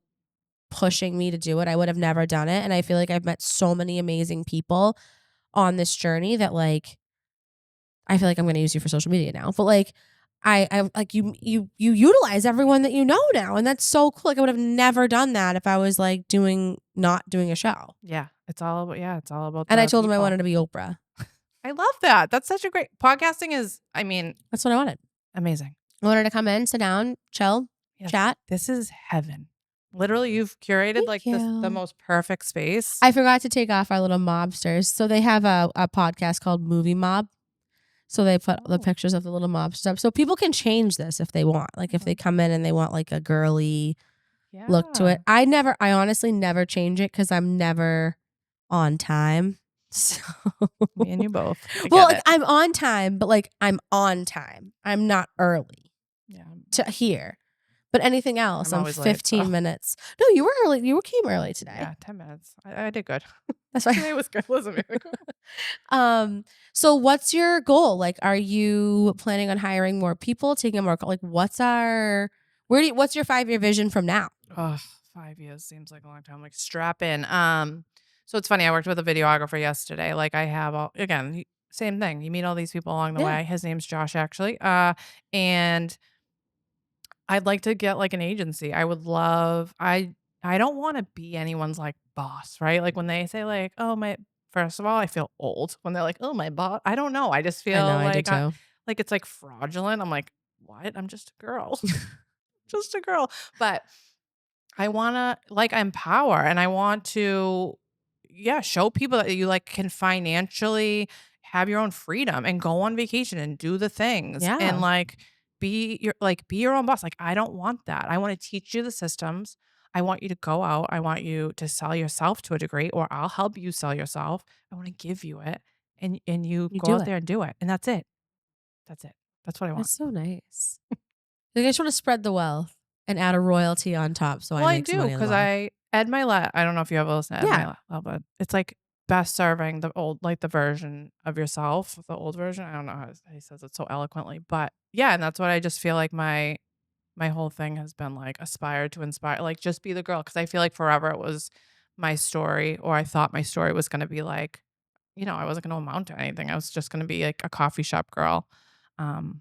[SPEAKER 1] pushing me to do it, I would have never done it. And I feel like I've met so many amazing people on this journey that like I feel like I'm gonna use you for social media now. But like I like you utilize everyone that you know now, and that's so cool. Like I would have never done that if I was like not doing a show.
[SPEAKER 3] Yeah. It's all about
[SPEAKER 1] And
[SPEAKER 3] the
[SPEAKER 1] I told him I
[SPEAKER 3] people.
[SPEAKER 1] wanted to be Oprah.
[SPEAKER 3] I love that. That's such a great podcasting is, I mean,
[SPEAKER 1] That's what I wanted.
[SPEAKER 3] amazing.
[SPEAKER 1] I wanted to come in, sit down, chill,
[SPEAKER 3] Yes.
[SPEAKER 1] chat.
[SPEAKER 3] This is heaven. Literally, you've curated
[SPEAKER 1] Thank
[SPEAKER 3] like
[SPEAKER 1] you.
[SPEAKER 3] the most perfect space.
[SPEAKER 1] I forgot to take off our little mobsters. So they have a podcast called Movie Mob. So they put the
[SPEAKER 3] Oh.
[SPEAKER 1] pictures of the little mobsters up. So people can change this if they want. Like if they come in and they want like a girly look to it. I honestly never change it because I'm never on time. So
[SPEAKER 3] Me and you both. I
[SPEAKER 1] well,
[SPEAKER 3] get
[SPEAKER 1] like
[SPEAKER 3] it.
[SPEAKER 1] I'm on time, but like I'm on time. I'm not early
[SPEAKER 3] Yeah.
[SPEAKER 1] to here. But anything else
[SPEAKER 3] I'm
[SPEAKER 1] on
[SPEAKER 3] always late, so
[SPEAKER 1] 15 minutes. No, you were early. You came early today.
[SPEAKER 3] yeah, 10 minutes. I did good.
[SPEAKER 1] That's fine.
[SPEAKER 3] Today was good. Listen,
[SPEAKER 1] So what's your goal? Like, are you planning on hiring more people, taking more, like, what's your 5-year vision from now?
[SPEAKER 3] oh, 5 years seems like a long time. Like strap in. So it's funny. I worked with a videographer yesterday. Like I have same thing. You meet all these people along the
[SPEAKER 1] Yeah.
[SPEAKER 3] way. His name's Josh, actually. And I'd like to get like an agency. I would love. I don't want to be anyone's like boss, right? Like when they say like, oh my. First of all, I feel old when they're like, oh my boss. I don't know. I just
[SPEAKER 1] I know,
[SPEAKER 3] feel
[SPEAKER 1] I do too.
[SPEAKER 3] like it's like fraudulent. I'm like, what? I'm just a girl, just a girl. But I wanna, like, empower and I want to, yeah, show people that you, like, can financially have your own freedom and go on vacation and do the things and,
[SPEAKER 1] Yeah.
[SPEAKER 3] like, be your own boss. Like, I don't want that. I wanna teach you the systems. I want you to go out. I want you to sell yourself to a degree, or I'll help you sell yourself. I wanna give you it, and you
[SPEAKER 1] You
[SPEAKER 3] go
[SPEAKER 1] do
[SPEAKER 3] out
[SPEAKER 1] it.
[SPEAKER 3] there and do it, and that's it. That's it. That's what I want.
[SPEAKER 1] That's so nice. Like, I just want to spread the wealth and add a royalty on top so I
[SPEAKER 3] Well, I
[SPEAKER 1] make some
[SPEAKER 3] do
[SPEAKER 1] money on the
[SPEAKER 3] because
[SPEAKER 1] bottom.
[SPEAKER 3] Ed Milet, I don't know if you ever listen to Ed
[SPEAKER 1] Yeah.
[SPEAKER 3] Milet, but it's like best serving the old, like the version of yourself, the old version. I don't know how he says it so eloquently, but yeah, and that's what I just feel like my whole thing has been like aspire to inspire, like just be the girl. Cause I feel like forever it was my story, or I thought my story was going to be like, I wasn't going to amount to anything. I was just going to be like a coffee shop girl. Um,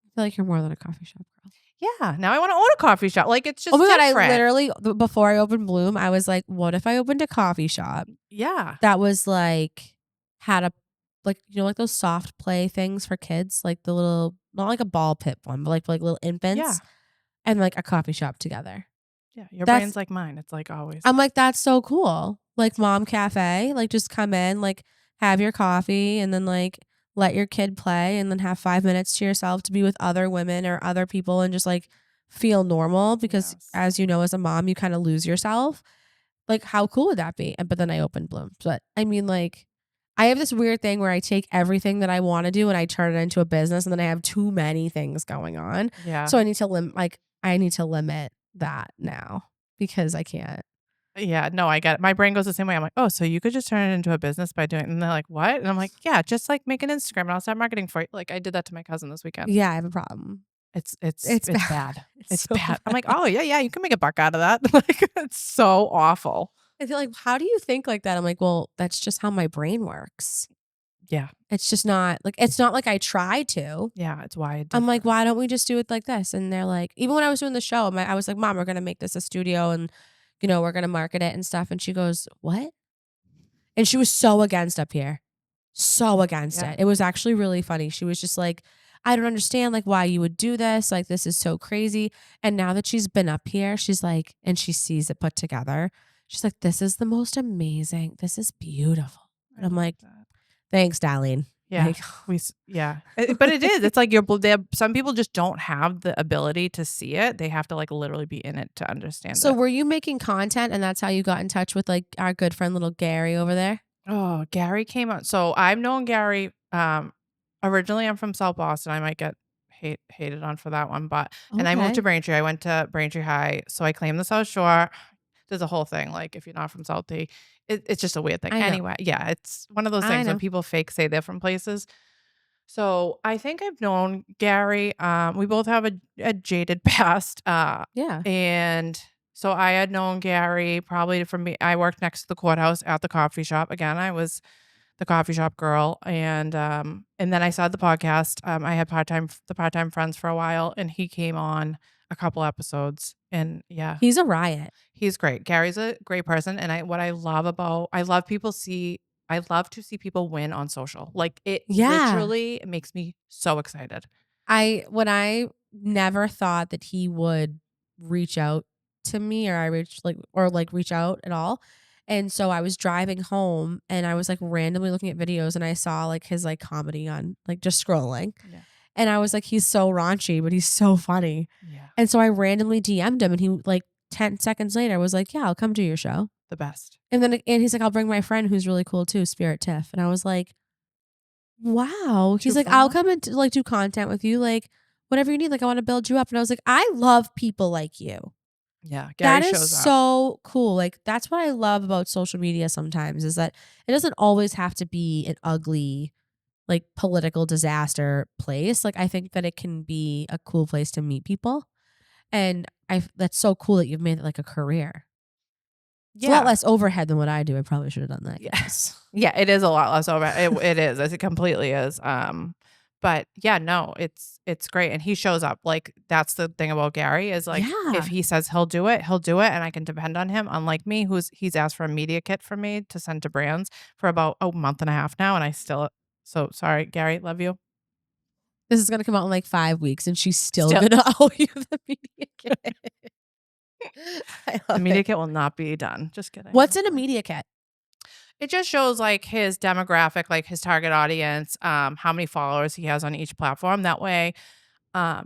[SPEAKER 1] I feel like you're more than a coffee shop girl.
[SPEAKER 3] yeah, now I want to own a coffee shop. Like it's
[SPEAKER 1] Oh
[SPEAKER 3] just
[SPEAKER 1] my God, I
[SPEAKER 3] different.
[SPEAKER 1] literally, before I opened Bloom, I was like, what if I opened a coffee shop
[SPEAKER 3] Yeah.
[SPEAKER 1] that was like, had a, like, like those soft play things for kids, like the little, not like a ball pit one, but like little
[SPEAKER 3] Yeah.
[SPEAKER 1] infants, and like a coffee shop together.
[SPEAKER 3] Yeah. Your
[SPEAKER 1] That's,
[SPEAKER 3] brain's like mine. It's like always.
[SPEAKER 1] I'm like, that's so cool. Like mom cafe, like just come in, like have your coffee and then like let your kid play and then have 5 minutes to yourself to be with other women or other people and just like feel normal because
[SPEAKER 3] Yes.
[SPEAKER 1] as you know, as a mom, you kind of lose yourself. Like how cool would that be? But then I opened Bloom. But I mean, like I have this weird thing where I take everything that I want to do and I turn it into a business and then I have too many things going on.
[SPEAKER 3] Yeah.
[SPEAKER 1] So I need to limit that now because I can't.
[SPEAKER 3] Yeah. No, I get it. My brain goes the same way. I'm like, oh, so you could just turn it into a business by doing it. And they're like, what? And I'm like, yeah, just like make an Instagram and I'll start marketing for you. Like I did that to my cousin this weekend.
[SPEAKER 1] Yeah, I have a problem.
[SPEAKER 3] It's bad. It's
[SPEAKER 1] so
[SPEAKER 3] bad. I'm like, oh yeah, you can make a buck out of that. Like it's so awful.
[SPEAKER 1] I feel like, how do you think like that? I'm like, well, that's just how my brain works.
[SPEAKER 3] Yeah.
[SPEAKER 1] It's just not like I try to.
[SPEAKER 3] Yeah. It's why
[SPEAKER 1] I'm like, why don't we just do it like this? And they're like, even when I was doing the show, I was like, Mom, we're gonna make this a studio and we're gonna market it and stuff. And she goes, what? And she was so against up here. So against
[SPEAKER 3] Yeah.
[SPEAKER 1] it. It was actually really funny. She was just like, I don't understand like why you would do this. Like this is so crazy. And now that she's been up here, she's like, and she sees it put together. She's like, this is the most amazing. This is beautiful. And I'm like, thanks, Darlene.
[SPEAKER 3] yeah,
[SPEAKER 1] Like,
[SPEAKER 3] but it is. It's like some people just don't have the ability to see it. They have to like literally be in it to understand
[SPEAKER 1] so
[SPEAKER 3] it.
[SPEAKER 1] were you making content and that's how you got in touch with like our good friend little Gary over there?
[SPEAKER 3] Oh, Gary came out. So I've known Gary. Originally I'm from South Boston. I might get hated on for that one, and I moved
[SPEAKER 1] Okay.
[SPEAKER 3] to Braintree. I went to Braintree High, so I claimed the South Shore. There's a whole thing like if you're not from Southie, it's just a weird thing.
[SPEAKER 1] I know.
[SPEAKER 3] Anyway, yeah, it's one of those
[SPEAKER 1] I
[SPEAKER 3] things when
[SPEAKER 1] know.
[SPEAKER 3] people fake say they're from places. So I think I've known Gary. We both have a jaded past.
[SPEAKER 1] Yeah.
[SPEAKER 3] And so I had known Gary probably from me. I worked next to the courthouse at the coffee shop. Again, I was the coffee shop girl. And then I saw the podcast. I had the part-time friends for a while and he came on a couple episodes and yeah,
[SPEAKER 1] He's a riot.
[SPEAKER 3] he's great. Gary's a great person. And I love to see people win on social. Like it
[SPEAKER 1] Yeah.
[SPEAKER 3] literally makes me so excited.
[SPEAKER 1] When I never thought that he would reach out to me or reach out at all. And so I was driving home and I was like randomly looking at videos and I saw like his like comedy on like just scrolling.
[SPEAKER 3] Yeah.
[SPEAKER 1] And I was like, he's so raunchy, but he's so funny.
[SPEAKER 3] Yeah.
[SPEAKER 1] And so I randomly DM'd him and he like 10 seconds later was like, yeah, I'll come do your show.
[SPEAKER 3] The best.
[SPEAKER 1] And he's like, I'll bring my friend who's really cool too, Spirit Tiff. And I was like, wow. He's
[SPEAKER 3] Too
[SPEAKER 1] like, I'll
[SPEAKER 3] far?
[SPEAKER 1] come and like do content with you. Like, whatever you need. Like, I want to build you up. And I was like, I love people like you.
[SPEAKER 3] Yeah, Gary
[SPEAKER 1] That is
[SPEAKER 3] shows up.
[SPEAKER 1] so cool. Like, that's what I love about social media sometimes is that it doesn't always have to be an ugly, like, political disaster place. Like, I think that it can be a cool place to meet people. And that's so cool that you've made it like a career. It's a lot
[SPEAKER 3] Yeah.
[SPEAKER 1] less overhead than what I do. I probably should have done that.
[SPEAKER 3] Yeah.
[SPEAKER 1] Yes.
[SPEAKER 3] Yeah, it is a lot less over. It is. It completely is. But yeah, no, it's great, and he shows up. Like that's the thing about Gary is like if
[SPEAKER 1] Yeah.
[SPEAKER 3] he says he'll do it, and I can depend on him. Unlike me, he's asked for a media kit from me to send to brands for about a month and a half now, and I still. So sorry, Gary, love you.
[SPEAKER 1] This is gonna come out in like 5 weeks, and she's still
[SPEAKER 3] Still,
[SPEAKER 1] gonna owe you the media kit. I
[SPEAKER 3] the
[SPEAKER 1] love
[SPEAKER 3] media
[SPEAKER 1] it.
[SPEAKER 3] kit will not be done. Just kidding.
[SPEAKER 1] What's in a media kit?
[SPEAKER 3] It just shows like his demographic, like his target audience, how many followers he has on each platform. That way,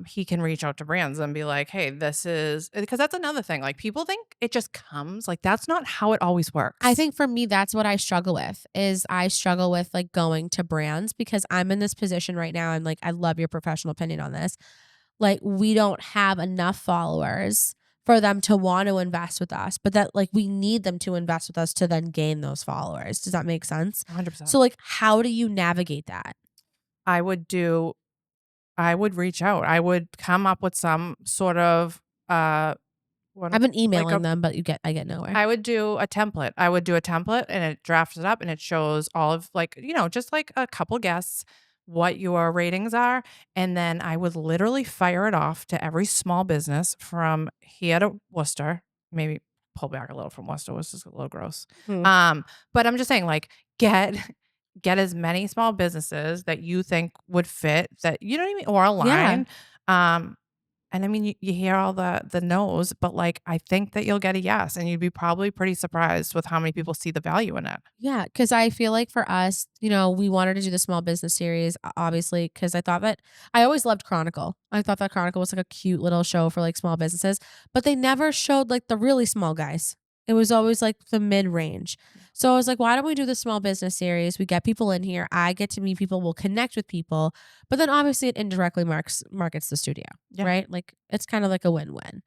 [SPEAKER 3] he can reach out to brands and be like, "Hey, this is," because that's another thing. Like people think it just comes. Like that's not how it always works.
[SPEAKER 1] I think for me, that's what I struggle with is I struggle with like going to brands because I'm in this position right now. And like, I love your professional opinion on this. Like, we don't have enough followers for them to want to invest with us, but that like we need them to invest with us to then gain those followers. Does that make sense?
[SPEAKER 3] 100%.
[SPEAKER 1] So like, how do you navigate that?
[SPEAKER 3] I would do. I would reach out. I would come up with some sort of what
[SPEAKER 1] I've been
[SPEAKER 3] like
[SPEAKER 1] emailing
[SPEAKER 3] a
[SPEAKER 1] them, but I get nowhere.
[SPEAKER 3] I would do a template. I would do a template and it drafts it up and it shows all of like, just like a couple guests, what your ratings are. And then I would literally fire it off to every small business from here to Worcester. Maybe pull back a little from Worcester. Worcester's a little gross.
[SPEAKER 1] Hmm.
[SPEAKER 3] But I'm just saying, like, get as many small businesses that you think would fit that, you know what I mean? Or
[SPEAKER 1] Yeah.
[SPEAKER 3] align. And I mean, you hear all the no's, but like I think that you'll get a yes, and you'd be probably pretty surprised with how many people see the value in it.
[SPEAKER 1] Yeah, because I feel like for us, we wanted to do the small business series, obviously, because I thought that I always loved Chronicle. I thought that Chronicle was like a cute little show for like small businesses, but they never showed like the really small guys. It was always like the mid range. So I was like, why don't we do the small business series? We get people in here. I get to meet people. We'll connect with people. But then obviously it indirectly markets the studio,
[SPEAKER 3] Yeah.
[SPEAKER 1] right? Like it's kind of like a win-win.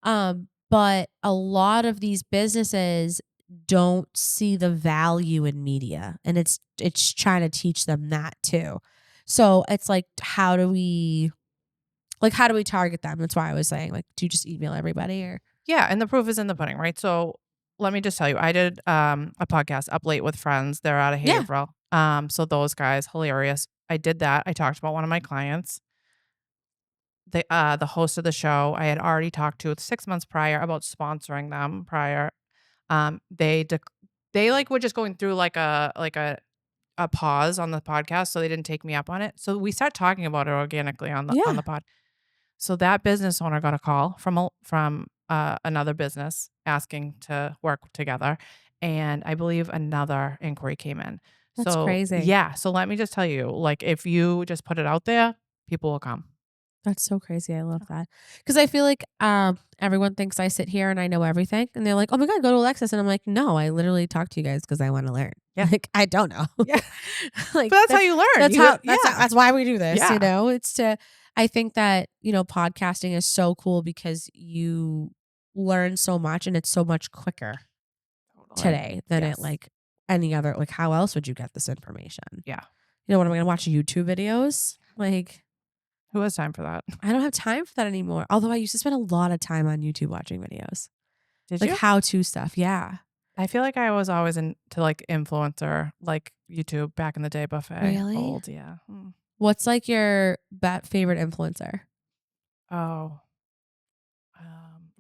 [SPEAKER 1] But a lot of these businesses don't see the value in media, and it's trying to teach them that too. So it's like, how do we target them? That's why I was saying, like, do you just email everybody or?
[SPEAKER 3] Yeah, and the proof is in the pudding, right? So let me just tell you, I did a podcast Up Late with Friends. They're out of
[SPEAKER 1] Yeah.
[SPEAKER 3] Haverhill. So those guys, hilarious. I did that. I talked about one of my clients. The host of the show, I had already talked to 6 months prior about sponsoring them prior. They like were just going through like a pause on the podcast, so they didn't take me up on it. So we start talking about it organically on
[SPEAKER 1] Yeah.
[SPEAKER 3] the pod. So that business owner got a call from another business asking to work together, and I believe another inquiry came in.
[SPEAKER 1] That's
[SPEAKER 3] So
[SPEAKER 1] crazy.
[SPEAKER 3] yeah, so let me just tell you, like if you just put it out there, people will come.
[SPEAKER 1] That's so crazy. I love that. Because I feel like everyone thinks I sit here and I know everything. And they're like, oh my God, go to Alexis. And I'm like, no, I literally talk to you guys because I want to learn.
[SPEAKER 3] Yeah.
[SPEAKER 1] Like, I don't know.
[SPEAKER 3] Yeah.
[SPEAKER 1] Like,
[SPEAKER 3] But that's how you learn.
[SPEAKER 1] That's
[SPEAKER 3] You
[SPEAKER 1] how,
[SPEAKER 3] don't- yeah.
[SPEAKER 1] that's why we do this,
[SPEAKER 3] Yeah.
[SPEAKER 1] It's I think that, podcasting is so cool because you learn so much and it's so much quicker
[SPEAKER 3] Totally.
[SPEAKER 1] today than
[SPEAKER 3] Yes.
[SPEAKER 1] it like any other, like how else would you get this information?
[SPEAKER 3] Yeah.
[SPEAKER 1] What am I going to watch YouTube videos? Like,
[SPEAKER 3] Who has time for that?
[SPEAKER 1] I don't have time for that anymore. Although I used to spend a lot of time on YouTube watching videos.
[SPEAKER 3] Did
[SPEAKER 1] Like
[SPEAKER 3] you?
[SPEAKER 1] how-to stuff. Yeah.
[SPEAKER 3] I feel like I was always into like influencer, like YouTube back in the day buffet.
[SPEAKER 1] Really?
[SPEAKER 3] Old, yeah.
[SPEAKER 1] What's like your favorite influencer?
[SPEAKER 3] Oh.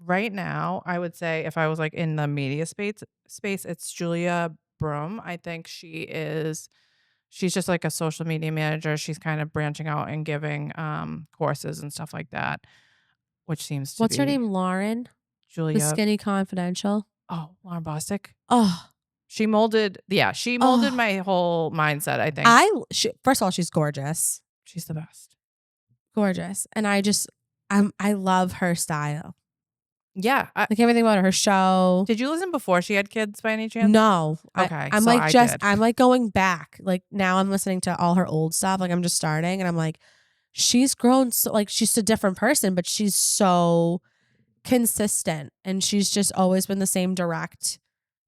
[SPEAKER 3] Right now, I would say if I was like in the media space, it's Julia Brum. I think she's just like a social media manager. She's kind of branching out and giving courses and stuff like that, which seems to
[SPEAKER 1] What's
[SPEAKER 3] be
[SPEAKER 1] her name? Lauren? The
[SPEAKER 3] Julia.
[SPEAKER 1] Skinny Confidential.
[SPEAKER 3] Oh, Lauren Bostic.
[SPEAKER 1] Oh,
[SPEAKER 3] She molded my whole mindset, I think.
[SPEAKER 1] first of all, she's gorgeous.
[SPEAKER 3] She's the best.
[SPEAKER 1] Gorgeous. And I love her style.
[SPEAKER 3] Yeah.
[SPEAKER 1] Like everything about her show.
[SPEAKER 3] Did you listen before she had kids by any chance?
[SPEAKER 1] No.
[SPEAKER 3] Okay,
[SPEAKER 1] I'm
[SPEAKER 3] so
[SPEAKER 1] like
[SPEAKER 3] I did.
[SPEAKER 1] I'm like going back. Like now I'm listening to all her old stuff. Like I'm just starting and I'm like, she's grown so like she's a different person, but she's so consistent and she's just always been the same direct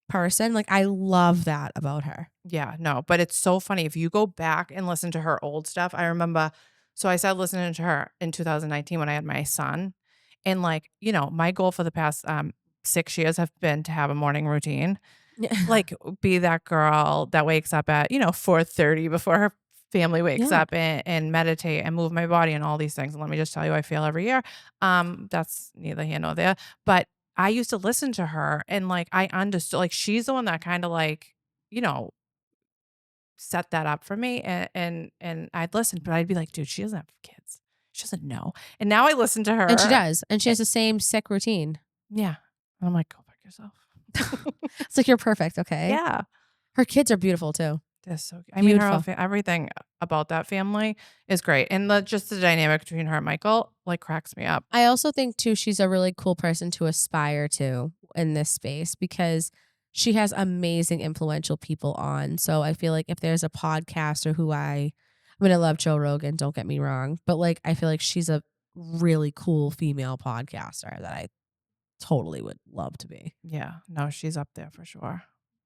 [SPEAKER 1] person. Like I love that about her.
[SPEAKER 3] Yeah, no, but it's so funny. If you go back and listen to her old stuff, I remember so I started listening to her in 2019 when I had my son. And like, my goal for the past 6 years have been to have a morning routine.
[SPEAKER 1] Yeah.
[SPEAKER 3] Like be that girl that wakes up at, 4:30 before her family wakes
[SPEAKER 1] Yeah.
[SPEAKER 3] up and meditate and move my body and all these things. And let me just tell you, I fail every year. That's neither here nor there. But I used to listen to her and like I understood like she's the one that kind of like, you know, set that up for me and I'd listen, but I'd be like, "Dude, she doesn't have kids. She doesn't know." And now I listen to
[SPEAKER 1] And she
[SPEAKER 3] her.
[SPEAKER 1] does. And she
[SPEAKER 3] eh
[SPEAKER 1] has the same sick routine.
[SPEAKER 3] Yeah. And I'm like, "Go fuck yourself."
[SPEAKER 1] It's like you're perfect, okay?
[SPEAKER 3] Yeah.
[SPEAKER 1] Her kids are beautiful too.
[SPEAKER 3] That's so I mean, her whole
[SPEAKER 1] Beautiful.
[SPEAKER 3] everything about that family is great, and just the dynamic between her and Michael, like, cracks me up.
[SPEAKER 1] I also think too she's a really cool person to aspire to in this space because she has amazing influential people on. So I feel like if there's a podcaster who I mean I love Joe Rogan, don't get me wrong, but like I feel like she's a really cool female podcaster that I totally would love to be.
[SPEAKER 3] Yeah. No, she's up there for sure.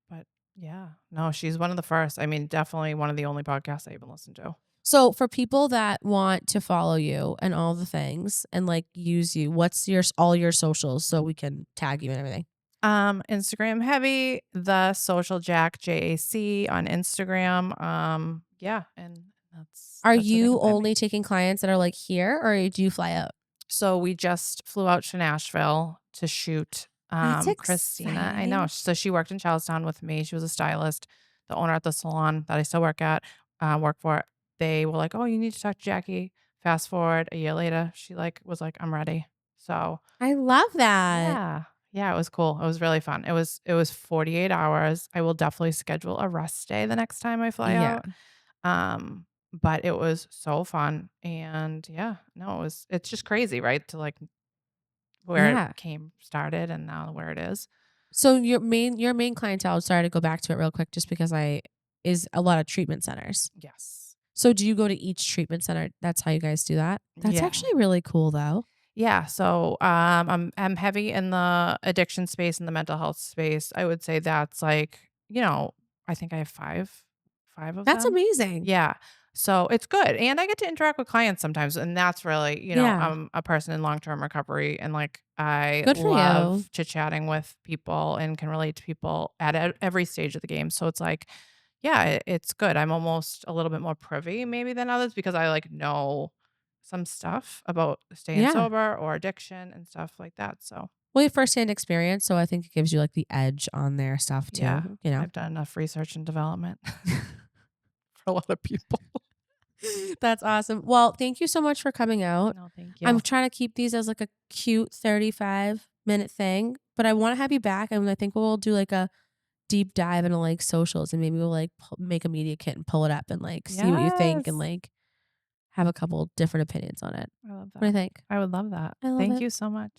[SPEAKER 3] But, yeah. No, she's one of the first. I mean, definitely one of the only podcasts I even listen to.
[SPEAKER 1] So for people that want to follow you and all the things and like use you, what's your all your socials so we can tag you and everything?
[SPEAKER 3] Instagram heavy, the social jack JAC on Instagram. Yeah, and
[SPEAKER 1] Are
[SPEAKER 3] that's where they
[SPEAKER 1] you
[SPEAKER 3] can find me.
[SPEAKER 1] only taking clients that are like here or do you fly out?
[SPEAKER 3] So we just flew out to Nashville to shoot
[SPEAKER 1] That's
[SPEAKER 3] Christina. I know.
[SPEAKER 1] exciting.
[SPEAKER 3] So she worked in Charlestown with me. She was a stylist. The owner at the salon that I still work for. They were like, "Oh, you need to talk to Jackie." Fast forward a year later, she like was like, "I'm ready." So
[SPEAKER 1] I love that.
[SPEAKER 3] yeah. Yeah, it was cool. It was really fun. It was 48 hours. I will definitely schedule a rest day the next time I fly
[SPEAKER 1] Yeah.
[SPEAKER 3] out. But it was so fun. And yeah, no, it's just crazy, right? To like where it
[SPEAKER 1] Yeah.
[SPEAKER 3] started and now where it is.
[SPEAKER 1] So your main clientele, sorry to go back to it real quick just because I is a lot of treatment centers.
[SPEAKER 3] Yes.
[SPEAKER 1] So do you go to each treatment center? That's how you guys do that? That's
[SPEAKER 3] Yeah.
[SPEAKER 1] actually really cool though.
[SPEAKER 3] Yeah. So I'm heavy in the addiction space and the mental health space. I would say that's like, I think I have five of
[SPEAKER 1] That's
[SPEAKER 3] them.
[SPEAKER 1] amazing.
[SPEAKER 3] Yeah. So it's good. And I get to interact with clients sometimes. And that's really,
[SPEAKER 1] Yeah.
[SPEAKER 3] I'm a person in long-term recovery and like I
[SPEAKER 1] Good for you.
[SPEAKER 3] love chit-chatting with people and can relate to people at every stage of the game. So it's like, yeah, it's good. I'm almost a little bit more privy maybe than others because I like know some stuff about staying
[SPEAKER 1] Yeah.
[SPEAKER 3] sober or addiction and stuff like that. So
[SPEAKER 1] Well, you have firsthand experience, so I think it gives you like the edge on their stuff
[SPEAKER 3] yeah,
[SPEAKER 1] too, you know?
[SPEAKER 3] I've done enough research and development for a lot of people.
[SPEAKER 1] That's awesome. Well, thank you so much for coming out.
[SPEAKER 3] No, thank
[SPEAKER 1] I'm
[SPEAKER 3] you.
[SPEAKER 1] trying to keep these as like a cute 35-minute thing, but I want to have you back. And I think we'll do like a deep dive into like socials and maybe we'll like make a media kit and pull it up and like see what you think and
[SPEAKER 3] Yes.
[SPEAKER 1] like have a couple different opinions on it.
[SPEAKER 3] I love
[SPEAKER 1] What do you
[SPEAKER 3] that.
[SPEAKER 1] think?
[SPEAKER 3] I would love that.
[SPEAKER 1] I love
[SPEAKER 3] Thank
[SPEAKER 1] it.
[SPEAKER 3] you so much.